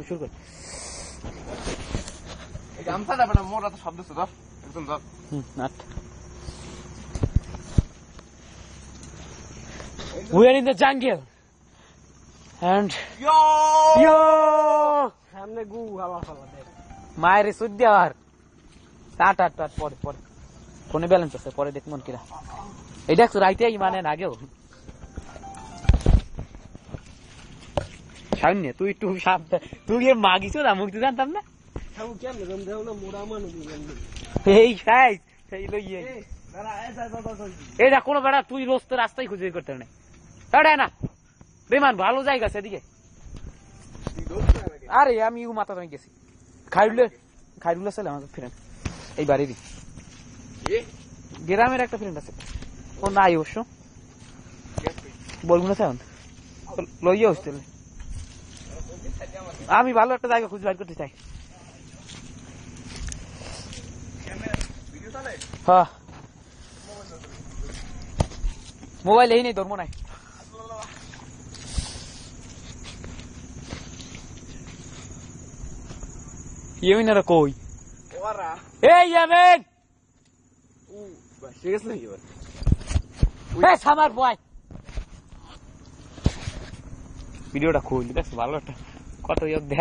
শুরু কর এই গামছাটা বেটা মোর এত শব্দ আছে ধর একদম ধর nut We are in the jungle and yo সামনে গু হাওয়া খাওয়া দে মায়ের সুদ্দি আর টাট টাট টাট পরে পরে ফোনে ব্যালেন্স আছে পরে দেখ মন কিরা এই দেখছো রাইতে মানে আগেও সামনে তুই একটু সাবধান তুই এর মাগিছো না মুক্তি জানতাম না খাবো কেমনে গম দেও না মোড়া মানু গম এই সাইজ সেই লইয়ে দাঁড়া এই যা এই দেখ কোনো বেড়া তুই রোজ তো রাস্তায় খুঁজে করতে না দাঁড়ায় না বেমান ভালো জায়গা সেদিকে আরে আমি ইউ মাথা আমি গেছি খাইরুল আছে আমাকে ফ্রেন্ড এই বাড়িরই গ্রামের একটা ফ্রেন্ড আছে ও নাই অবশ্য বলবো না স্যার লইয়া হোস্টেল আমি ভালো একটা জায়গা খুঁজে বাইর করতে চাই হ্যাঁ মোবাইল এই নেই ধর্ম নাই ইয়েমিনারা কই ওরা এই ইয়ামিন বাস ঠিক আছে নাকি এবার এই সামার বয় ভিডিওটা খুললি দেখছো ভালো একটা কত দেখ